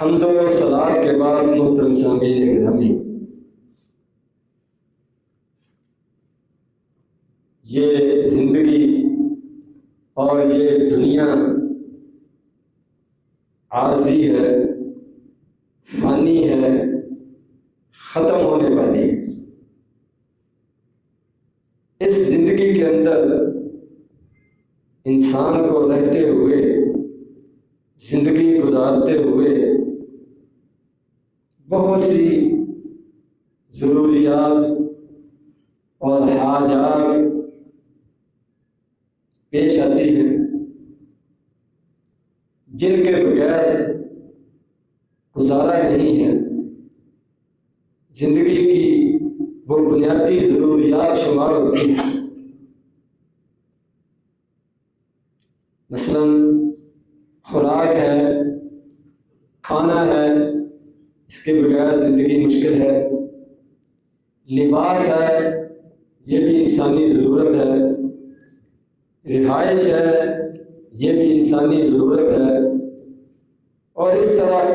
حمد و صلات کے بعد محترم سامعین گرامی، یہ زندگی اور یہ دنیا عارضی ہے، فانی ہے، ختم ہونے والی ہے۔ اس زندگی کے اندر انسان کو رہتے ہوئے، زندگی گزارتے ہوئے بہت سی ضروریات اور حاجات پیش آتی ہیں جن کے بغیر گزارا نہیں ہے۔ زندگی کی وہ بنیادی ضروریات شمار ہوتی ہیں، مثلا خوراک ہے، کھانا ہے، اس کے بغیر زندگی مشکل ہے۔ لباس ہے، یہ بھی انسانی ضرورت ہے۔ رہائش ہے، یہ بھی انسانی ضرورت ہے۔ اور اس طرح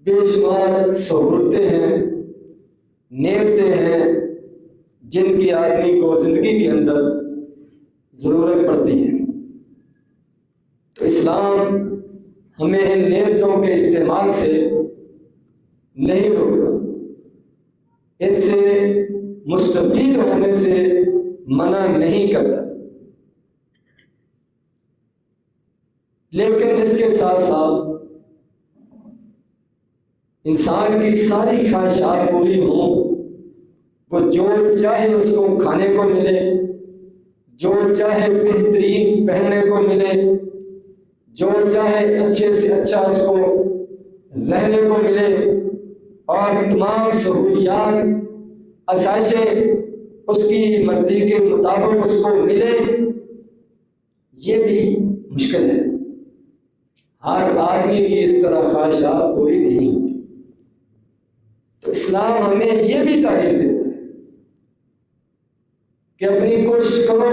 بے شمار سہولتیں ہیں، نعمتیں ہیں جن کی آدمی کو زندگی کے اندر ضرورت پڑتی ہے۔ تو اسلام ہمیں ان نعمتوں کے استعمال سے نہیں روکتا، ان سے مستفید ہونے سے منع نہیں کرتا، لیکن اس کے ساتھ ساتھ انسان کی ساری خواہشات پوری ہوں، وہ جو چاہے اس کو کھانے کو ملے، جو چاہے بہترین پہننے کو ملے، جو چاہے اچھے سے اچھا اس کو رہنے کو ملے، اور تمام سہولیات آسائشیں اس کی مرضی کے مطابق اس کو ملے، یہ بھی مشکل ہے۔ ہر آدمی کی اس طرح خواہشات پوری نہیں ہوتی۔ تو اسلام ہمیں یہ بھی تعلیم دیتا ہے کہ اپنی کوشش کرو،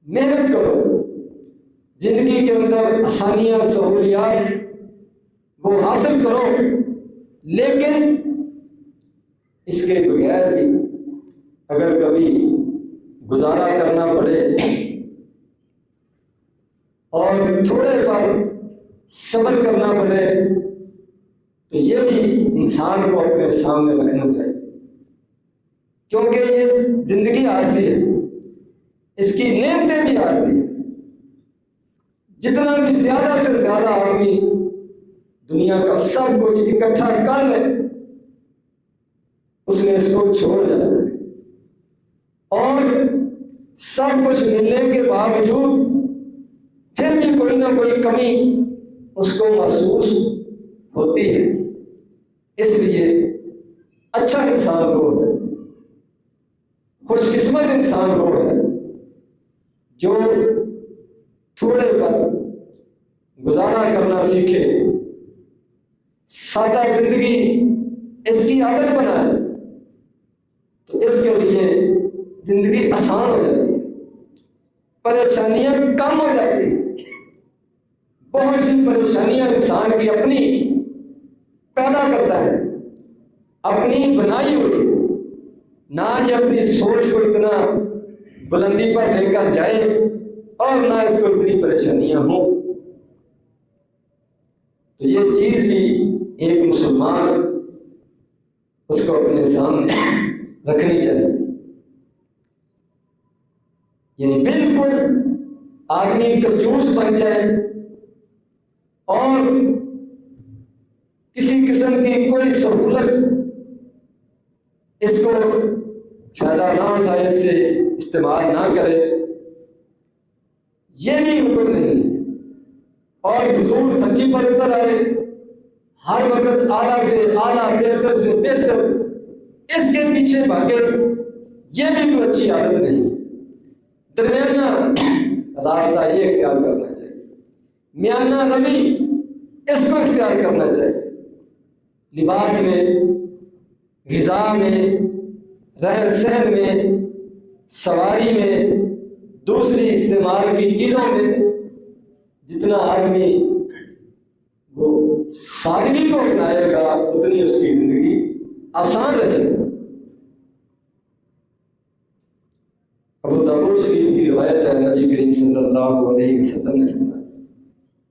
محنت کرو، زندگی کے اندر آسانیاں، سہولیات وہ حاصل کرو، لیکن اس کے بغیر بھی اگر کبھی گزارا کرنا پڑے اور تھوڑے پر صبر کرنا پڑے تو یہ بھی انسان کو اپنے سامنے رکھنا چاہیے، کیونکہ یہ زندگی عارضی ہے، اس کی نعمتیں بھی عارضی ہیں۔ جتنا بھی زیادہ سے زیادہ آدمی دنیا کا سب کچھ اکٹھا کر لے، اس نے اس کو چھوڑ جانا ہے، اور سب کچھ ملنے کے باوجود پھر بھی کوئی نہ کوئی کمی اس کو محسوس ہوتی ہے۔ اس لیے اچھا انسان وہ ہے، خوش قسمت انسان وہ ہے جو تھوڑے پر گزارا کرنا سیکھے، سادہ زندگی اس کی عادت بنائے، تو اس کے لیے زندگی آسان ہو جاتی ہے، پریشانیاں کم ہو جاتی ہیں۔ بہت سی پریشانیاں انسان کی اپنی پیدا کرتا ہے، اپنی بنائی ہوئی، نہ یہ اپنی سوچ کو اتنا بلندی پر لے کر جائے اور نہ اس کو اتنی پریشانیاں ہوں۔ تو یہ چیز بھی ایک مسلمان اس کو اپنے سامنے رکھنی چاہیے، یعنی بالکل آدمی کنجوس بن جائے اور کسی قسم کی کوئی سہولت اس کو فائدہ نہ اٹھائے، اس سے استعمال نہ کرے، یہ بھی حکم نہیں ہے۔ اور فضول خرچی پر اتر آئے، ہر وقت اعلیٰ سے اعلیٰ، بہتر سے بہتر اس کے پیچھے بھاگے، یہ بھی کوئی اچھی عادت نہیں۔ درمیانہ راستہ یہ اختیار کرنا چاہیے، میانہ روی اس کو اختیار کرنا چاہیے۔ لباس میں، غذا میں، رہن سہن میں، سواری میں، دوسری استعمال کی چیزوں میں جتنا آدمی سادگی کو اپنائے گا اتنی اس کی زندگی آسان رہے گی۔ ابو داؤد شریف کی روایت ہے، نبی کریم صلی اللہ علیہ وسلم نے فرمایا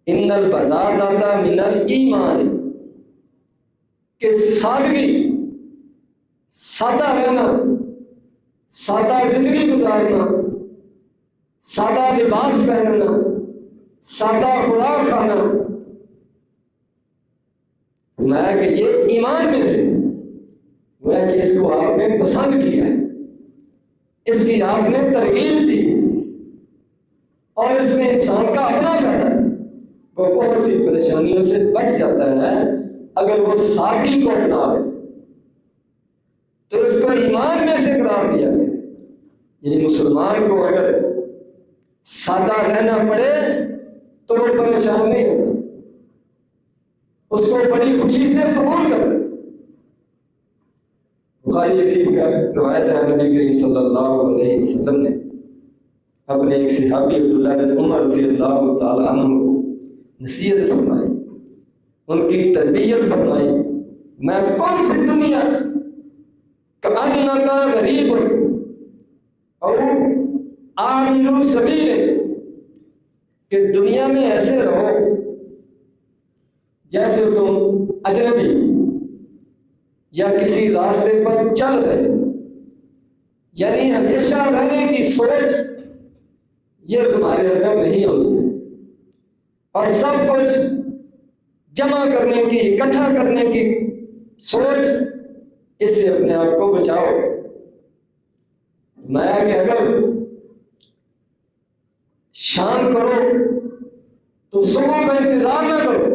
ان البزازۃ من الایمان، کہ سادگی، سادہ رہنا، سادہ زندگی گزارنا، سادہ لباس پہننا، سادہ خوراک کھانا، فرمایا کہ یہ ایمان میں سے وہ ہے کہ اس کو آپ نے پسند کیا ہے، اس کی آپ نے ترغیب دی اور اس میں انسان کا اپنا فائدہ ہے، وہ بہت سی پریشانیوں سے بچ جاتا ہے اگر وہ سادگی کو اپنا لے۔ تو اس کو ایمان میں سے قرار دیا گیا، یعنی مسلمان کو اگر سادہ رہنا پڑے تو وہ پریشان نہیں ہوتا، اس کو بڑی خوشی سے قبول کرتا ہے۔ بخاری شریف کا روایت ہے، نبی کریم صلی اللہ علیہ وسلم نے اپنے ایک صحابی عبداللہ بن عمر رضی اللہ تعالی عنہ کو نصیحت فرمائی، ان کی تربیت فرمائی، میں کن فی الدنیا کأنک غریب او عابر سبیل، کہ دنیا میں ایسے رہو جیسے تم اجنبی یا کسی راستے پر چل رہے، یعنی ہمیشہ رہنے کی سوچ یہ تمہارے اندر نہیں ہونی چاہیے، اور سب کچھ جمع کرنے کی، اکٹھا کرنے کی سوچ، اس سے اپنے آپ کو بچاؤ۔ میں کہ اگر شام کرو تو صبح کا انتظار نہ کرو،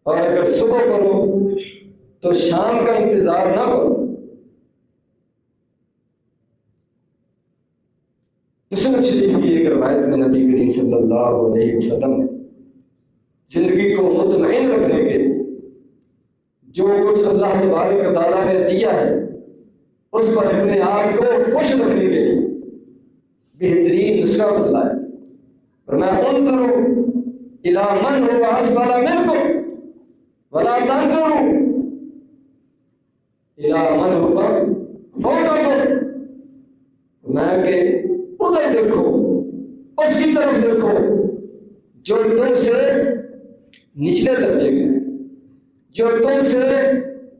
اور اگر صبح کرو تو شام کا انتظار نہ کرو۔ مسلم شریف کی ایک روایت میں نبی کریم صلی اللہ علیہ وسلم نے زندگی کو مطمئن رکھنے کے لیے جو کچھ اللہ تبارک و تعالیٰ نے دیا ہے اس پر اپنے آپ کو خوش رکھنے کے لیے بہترین نسخہ بتلایا، فرمایا انظروا الی من هو اسفل منکم ولا تنظروا الی من هو فوقکم، میں کہ ادھر دیکھو، اس کی طرف دیکھو جو تم سے نچلے درجے کے ہے، جو تم سے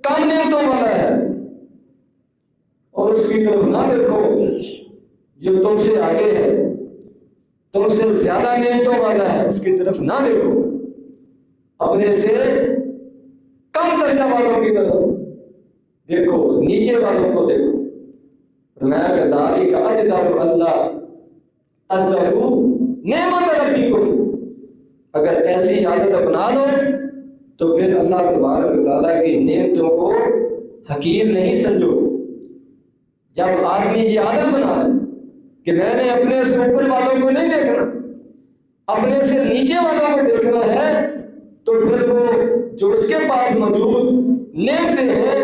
کم نعمتوں والا ہے، اور اس کی طرف نہ دیکھو جو تم سے آگے ہے، تم سے زیادہ نعمتوں والا ہے، اس کی طرف نہ دیکھو، اپنے سے کم درجہ والوں کی طرف دیکھو، نیچے والوں کو دیکھو۔ فرمایا کہ ذالک اجدر اللہ ازدر نعمت ربکم، اگر ایسی عادت اپنا لو تو پھر اللہ تبارک و تعالیٰ کی نعمتوں کو حقیر نہیں سمجھو۔ جب آدمی یہ عادت بنا لے کہ میں نے اپنے سے اوپر والوں کو نہیں دیکھنا، اپنے سے نیچے والوں کو دیکھنا ہے، تو پھر وہ جو اس کے پاس موجود نعمتیں ہیں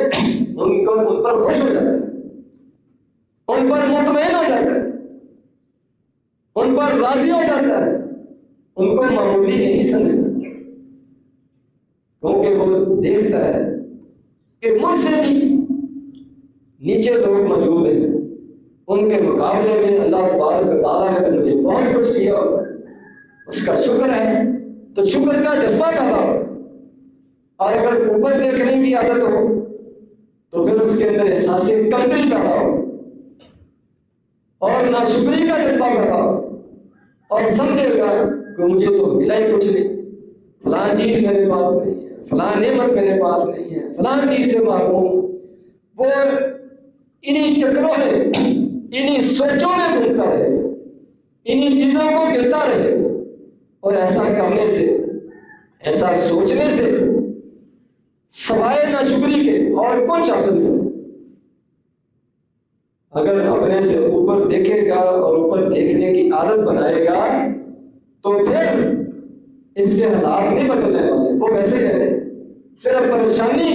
ان پر خوش ہو جاتا ہے، ان پر مطمئن ہو جاتا ہے، ان پر راضی ہو جاتا ہے، ان کو معمولی نہیں سمجھتا، کیونکہ وہ دیکھتا ہے کہ مجھ سے بھی نیچے لوگ موجود ہیں، ان کے مقابلے میں اللہ تبارک و تعالیٰ نے تو مجھے بہت کچھ دیا ہوگا، اس کا شکر ہے، تو شکر کا جذبہ پیدا ہوتا ہے۔ اور اگر اوپر دیکھنے کی عادت ہو تو پھر اس کے اندر احساس کمتری پیدا ہو اور ناشکری کا جذبہ پیدا ہو، اور سمجھے گا کہ مجھے تو ملا ہی کچھ نہیں، فلاں چیز میرے پاس نہیں ہے، فلاں نعمت میرے پاس نہیں ہے، فلاں چیز سے محروم۔ وہ انہی چکروں میں، انہی سوچوں میں گھومتا رہے، انہی چیزوں کو گنتا رہے، اور ایسا کرنے سے، ایسا سوچنے سے سوائے ناشکری کے اور کچھ حاصل نہیں۔ اگر اپنے سے اوپر دیکھے گا اور اوپر دیکھنے کی عادت بنائے گا تو پھر اس کے حالات نہیں بدلنے والے، وہ ویسے رہتے، صرف پریشانی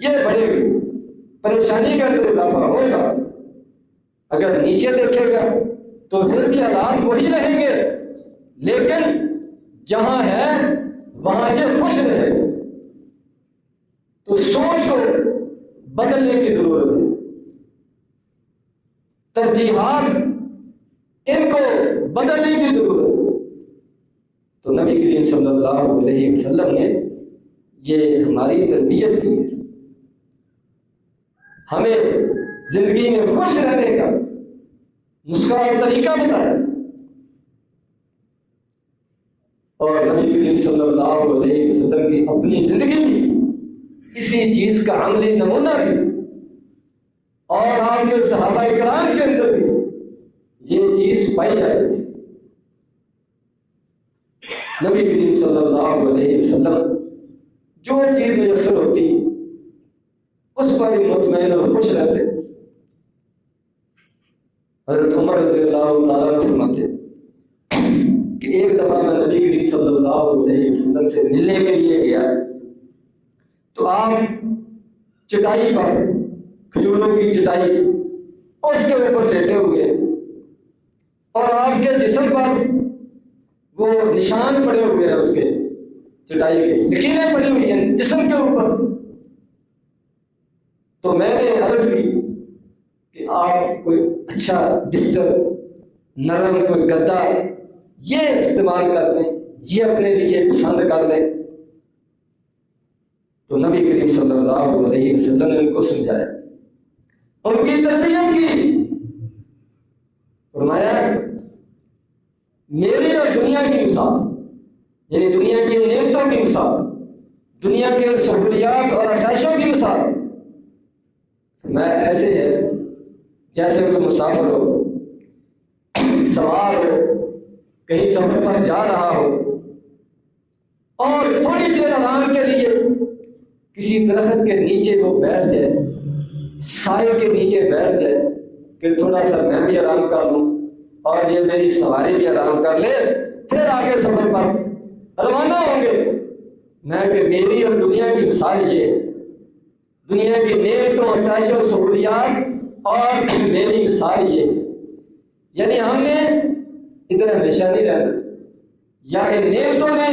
یہ بڑھے گی، پریشانی کا اندر اضافہ ہوگا۔ اگر نیچے دیکھے گا تو پھر بھی حالات وہی رہیں گے، لیکن جہاں ہے وہاں یہ خوش رہے گا، تو سوچ کو بدلنے کی ضرورت ہے، ترجیحات ان کو بدلنے کی ضرورت ہے۔ تو نبی کریم صلی اللہ علیہ وسلم نے یہ ہماری تربیت کی ہے، ہمیں زندگی میں خوش رہنے کا نسخہ اور طریقہ بتایا، اور نبی کریم صلی اللہ علیہ وسلم کی اپنی زندگی بھی اسی چیز کا عملی نمونہ تھی، اور آپ کے صحابہ کرام کے اندر بھی یہ چیز پائی جاتی تھی۔ نبی کریم صلی اللہ علیہ وسلم جو چیز میسر ہوتی اس پر بھی مطمئن اور خوش رہتے۔ حضرت عمر رضی اللہ تعالیٰ عنہ فرماتے کہ ایک دفعہ میں نبی کریم صلی اللہ علیہ وسلم سے ملنے کے لیے گیا، تو آپ چٹائی پر، کھجوروں کی چٹائی اس کے اوپر لیٹے ہوئے، اور آپ کے جسم پر وہ نشان پڑے ہوئے ہیں، اس کے چٹائی کے لکیریں پڑی ہوئی ہیں جسم کے اوپر۔ تو میں نے عرض کی کہ آپ کوئی اچھا بستر، نرم کوئی گدا یہ استعمال کر لیں، یہ اپنے لیے پسند کر لیں۔ تو نبی کریم صلی اللہ علیہ وسلم نے ان کو سمجھایا، ان کی تربیت کی، فرمایا میری اور دنیا کی مثال، یعنی دنیا کی نعمتوں کی مثال، دنیا کے سہولیات اور آسائشوں کی مثال میں ایسے ہے جیسے کوئی مسافر ہو، سوار ہو، کہیں سفر پر جا رہا ہو، اور تھوڑی دیر آرام کے لیے کسی درخت کے نیچے وہ بیٹھ جائے، سائے کے نیچے بیٹھ جائے کہ تھوڑا سا میں بھی آرام کر لوں اور یہ میری سواری بھی آرام کر لے، پھر آگے سفر پر روانہ ہوں گے۔ میں کہ میری اور دنیا کی مثال یہ ہے، دنیا کی نعمتوں، آسائشوں، سہولیات اور میری مثال یہ ہے، یعنی ہم نے ادھر ہمیشہ نہیں رہنا، یا ان نعمتوں نے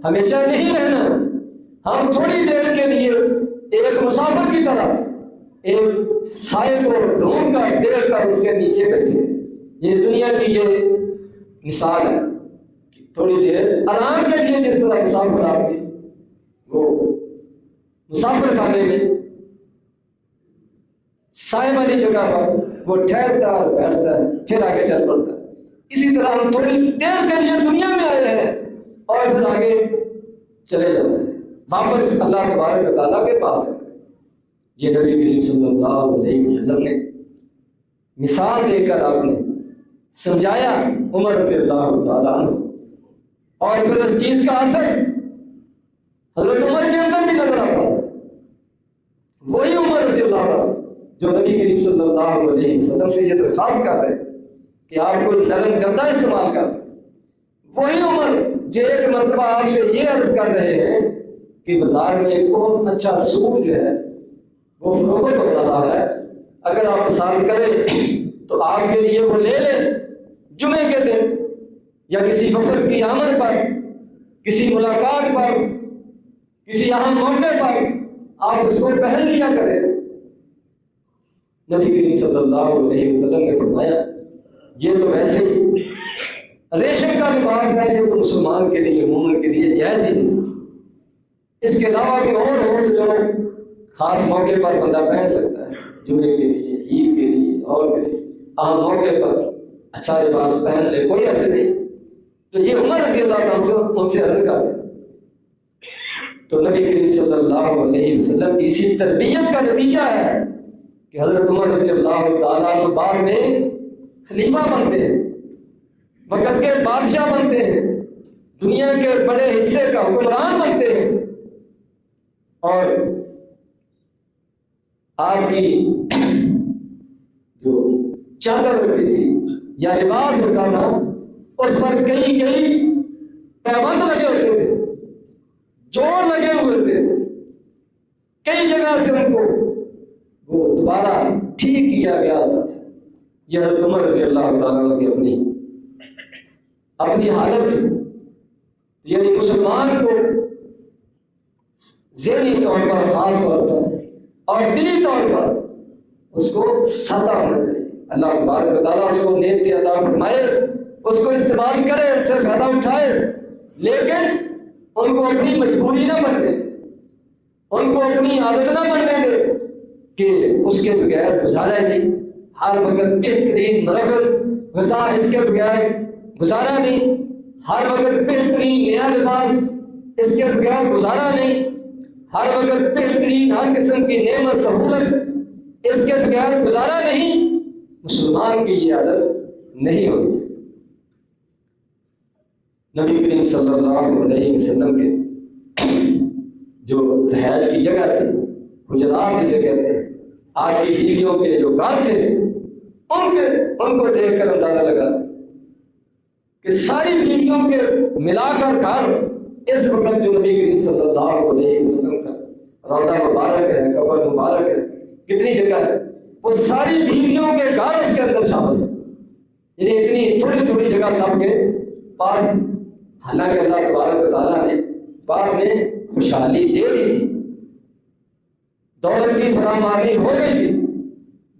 ہمیشہ نہیں رہنا، ہم تھوڑی دیر کے لیے ایک مسافر کی طرح ایک سائے کو ڈھونڈ کر دیکھ کر اس کے نیچے بیٹھے۔ یہ دنیا کی یہ مثال ہے، تھوڑی دیر آرام کے لیے جس طرح مسافر آدمی وہ مسافر خانے میں سائے والی جگہ پر وہ ٹھہرتا اور بیٹھتا ہے، پھر آگے چل پڑتا ہے، اسی طرح ہم تھوڑی دیر کے لیے دنیا میں آئے ہیں اور پھر آگے چلے جاتے ہیں، واپس اللہ تبارک و تعالیٰ کے پاس ہے۔ یہ نبی کریم صلی اللہ علیہ وسلم نے مثال دے کر آپ نے سمجھایا عمر رضی اللہ تعالیٰ عنہ، اور پھر اس چیز کا اثر حضرت عمر کے اندر بھی نظر آتا تھا۔ وہی عمر رضی اللہ عنہ جو نبی کریم صلی اللہ علیہ وسلم سے یہ درخواست کر رہے کہ آپ کوئی نرم گدا استعمال کر، وہی عمر جو ایک مرتبہ آپ سے یہ عرض کر رہے ہیں کہ بازار میں ایک بہت اچھا سوٹ جو ہے وہ فروخت ہو رہا ہے، اگر آپ پسند کریں تو آپ کے لیے وہ لے لیں، جمعے کے دن یا کسی وفد کی آمد پر، کسی ملاقات پر، کسی اہم موقع پر آپ اس کو پہن لیا کریں۔ نبی کریم صلی اللہ علیہ وسلم نے فرمایا یہ تو ویسے ہی ریشم کا لباس ہے، یہ تو مسلمان کے لیے، مومن کے لیے جائز ہی نہیں، اس کے علاوہ کہ اور ہو تو چلو خاص موقع پر بندہ پہن سکتا ہے، جمعے کے لیے، عید کے لیے اور کسی اہم موقع پر اچھا لباس پہن لے، کوئی حرج نہیں۔ تو یہ عمر رضی اللہ عنہ ان سے عرض کر دیں، تو نبی کریم صلی اللہ علیہ وسلم کی اسی تربیت کا نتیجہ ہے کہ حضرت عمر رضی اللہ تعالیٰ عنہ بعد میں خلیفہ بنتے ہیں، وقت کے بادشاہ بنتے ہیں، دنیا کے بڑے حصے کا حکمران بنتے ہیں، اور آپ کی جو چادر ہوتی تھی یا لباس ہوتا تھا اس پر کئی پیبند لگے ہوتے تھے، جوڑ لگے ہوئے ہوتے تھے، کئی جگہ سے ان کو وہ دوبارہ ٹھیک کیا گیا ہوتا تھا۔ یہ حضرت عمر رضی اللہ تعالیٰ عنہ کی اپنی حالت تھی، یعنی مسلمان کو ذہنی طور پر خاص طور پر اور دلی طور پر اس کو سادہ ہونا چاہیے۔ اللہ تبارک و تعالیٰ اس کو نعمت عطا فرمائے، اس کو استعمال کرے، ان سے فائدہ اٹھائے، لیکن ان کو اپنی مجبوری نہ بننے دے، ان کو اپنی عادت نہ بننے دے کہ اس کے بغیر گزارا ہی نہیں، ہر وقت بہترین مرغب غذا اس کے بغیر گزارا نہیں، ہر وقت بہترین نیا لباس اس کے بغیر گزارا نہیں، ہر وقت بہترین ہر قسم کی نعمت سہولت اس کے بغیر گزارا نہیں۔ مسلمان کی یہ عادت نہیں ہونی چاہیے۔ نبی کریم صلی اللہ علیہ وسلم کے جو رہائش کی جگہ تھی، حجرات جسے کہتے ہیں، آپ کی بیویوں کے جو گھر تھے، ان کو دیکھ کر اندازہ لگا کہ ساری بیویوں کے ملا کر گھر اس وقت جو نبی کریم صلی اللہ علیہ وسلم کا روضہ مبارک ہے، قبر مبارک ہے، کتنی جگہ ہے، وہ ساری بیویوں کے گھر اس کے اندر شامل ہے، یعنی اتنی تھوڑی تھوڑی جگہ سب کے پاس تھی۔ حالانکہ اللہ تبارک و تعالیٰ نے بعد میں خوشحالی دے دی تھی، دولت کی فراہمی ہو گئی تھی،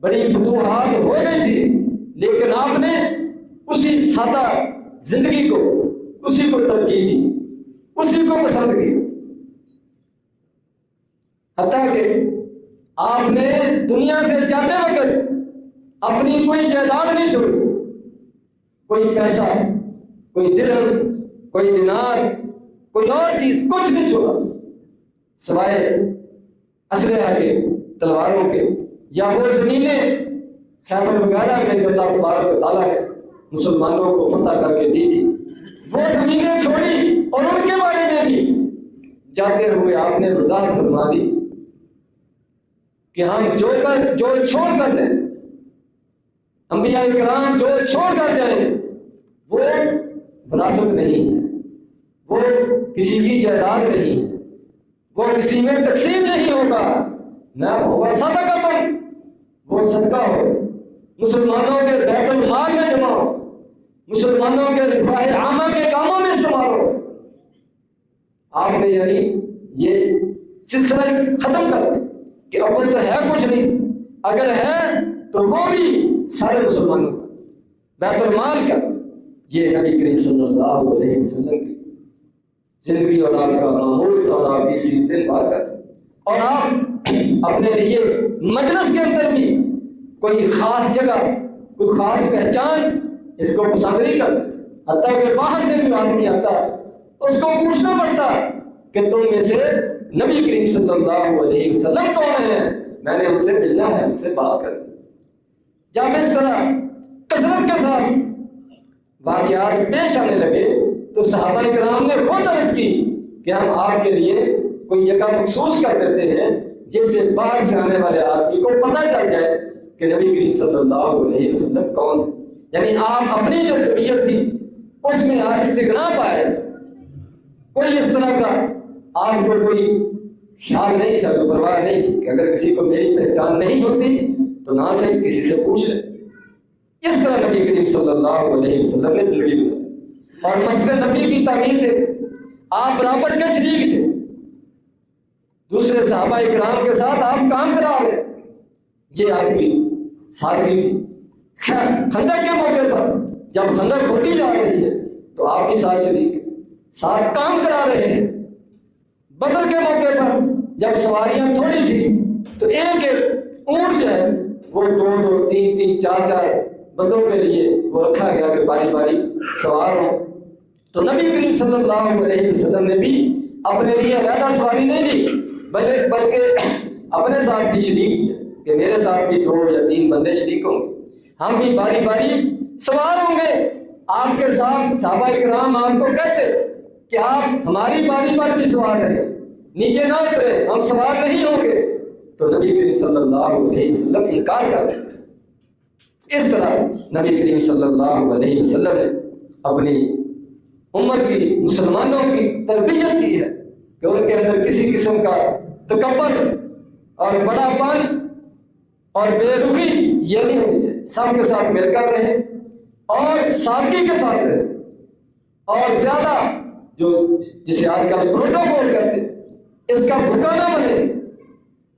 بڑی فتوحات ہو گئی تھی، لیکن آپ نے اسی سادہ زندگی کو، اسی کو ترجیح دی، اسی کو پسند کی۔ حتیٰ کہ آپ نے دنیا سے جاتے وقت اپنی کوئی جائیداد نہیں چھوڑی، کوئی پیسہ، کوئی درہم، کوئی دینار، کوئی اور چیز، کچھ نہیں چھوڑا سوائے اسلحہ کے، تلواروں کے، یا وہ زمینیں خیبر وغیرہ میں جو اللہ تبارک و تعالیٰ نے مسلمانوں کو فتح کر کے دی تھی، وہ زمینیں چھوڑی، اور ان کے بارے میں بھی جاتے ہوئے آپ نے وضاحت فرما دی کہ ہم جو چھوڑ کر جائیں، انبیاء کرام جو چھوڑ کر جائیں، وہ وراثت نہیں ہے، وہ کسی کی جائیداد نہیں ہے، وہ کسی میں تقسیم نہیں ہوگا، نہ ہوگا صدقہ، تم وہ صدقہ ہو، مسلمانوں کے بیت المال میں جمع ہو، مسلمانوں کے رفاہ عامہ کے کاموں میں استعمال ہو۔ آپ نے یعنی یہ سلسلہ ختم کر دیا کہ اول تو ہے کچھ نہیں، اگر ہے تو وہ بھی سارے مسلمانوں کا، بیت المال کا۔ یہ نبی کریم صلی اللہ علیہ وسلم کی زندگی اور آپ کا معمول تھا، اور آپ کی سیرت مبارکہ تھی، اور آپ اپنے لیے مجلس کے اندر بھی کوئی خاص جگہ، کوئی خاص پہچان اس کو پسند نہیں کرتے، حتیٰ کہ باہر سے بھی آدمی آتا اس کو پوچھنا پڑتا کہ تم میں سے نبی کریم صلی اللہ علیہ وسلم کون ہیں، میں نے ان سے ملنا ہے، ان سے بات کرنی۔ جب اس طرح کثرت کے ساتھ واقعات پیش آنے لگے تو صحابہ کرام نے خود عرض کی کہ ہم آپ کے لیے کوئی جگہ مخصوص کر دیتے ہیں جس سے باہر سے آنے والے آدمی کو پتہ چل جائے کہ نبی کریم صلی اللہ علیہ وسلم کون ہے۔ یعنی آپ اپنی جو طبیعت تھی اس میں آپ استغنا پائے، کوئی اس طرح کا آپ کو کوئی خیال نہیں تھا، کوئی پرواہ نہیں تھی کہ اگر کسی کو میری پہچان نہیں ہوتی تو نہ سے کسی سے پوچھ لے۔ اس طرح نبی کریم صلی اللہ علیہ وسلم نے زندگی گزاری، اور مسجد نبی کی تعمیر دیکھیں، آپ برابر کے شریک تھے، دوسرے صحابہ اکرام کے ساتھ آپ کام کرا رہے، یہ آپ کی سادگی تھی۔ خیر، خندق کے موقع پر جب خندق ہوتی جا رہی ہے تو آپ کے ساتھ شریک ساتھ کام کرا رہے ہیں۔ بدر کے موقع پر جب سواریاں تھوڑی تھی تو ایک ایک اونٹ جو ہے وہ دو دو تین تین چار چار بندوں کے لیے وہ رکھا گیا کہ باری باری سوار ہوں۔ تو نبی کریم صلی اللہ علیہ وسلم نے بھی اپنے لیے علیحدہ سواری نہیں لی، بلکہ اپنے ساتھ بھی شریک کیا کہ میرے ساتھ بھی 2 یا 3 بندے شریک ہوں گے، ہم بھی باری باری سوار ہوں گے آپ کے ساتھ۔ صحابہ کرام آپ کو کہتے کہ آپ ہماری باری پر بھی سوار رہے، نیچے نہ اترے، ہم سوار نہیں ہوں گے، تو نبی کریم صلی اللہ علیہ وسلم انکار کر دیتے۔ اس طرح نبی کریم صلی اللہ علیہ وسلم نے اپنی امت کی، مسلمانوں کی تربیت کی ہے کہ ان کے اندر کسی قسم کا تکبر اور بڑا پن اور بے رخی یہ نہیں ہونی چاہیے، سب کے ساتھ مل کر رہے اور سادگی کے ساتھ رہے، اور زیادہ جو جسے آج کل پروٹوکول کہتے ہیں، اس کا بھوکا نہ بنے۔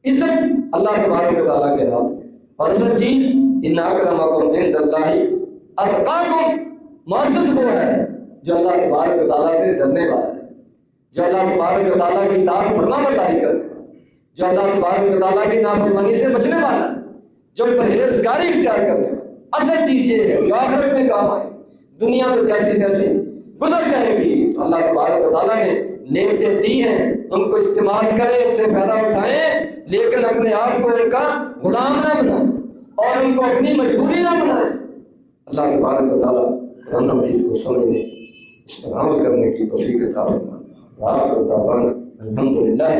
عزت اللہ تبارک و تعالیٰ کے ہاتھ، اور اصل چیز ان اکرمکم عند اللہ اتقاکم، معزز وہ ہے جو اللہ تبارک و تعالیٰ سے ڈرنے والا ہے، جو اللہ تبارک و تعالیٰ کی اطاعت فرما برداری کرنے والا، جو اللہ تبارک و تعالیٰ کی نافرمانی سے بچنے والا، جو پرہیزگاری اختیار کرنے والا۔ اصل چیز یہ ہے جو آخرت میں کام آئے۔ دنیا تو جیسی تیسی گزر جائے گی، تو اللہ تبارک و تعالیٰ نے نعمتیں دی ہیں، ان کو استعمال کریں، ان سے فائدہ اٹھائیں، لیکن اپنے آپ کو ان کا غلام نہ بنائیں اور ان کو اپنی مجبوری نہ بنائیں۔ اللہ تبارک و تعالیٰ ہم لوگ اس کو سمجھنے، اس پر عمل کرنے کی توفیق عطا فرمائے۔ آخر دعوانا الحمدللہ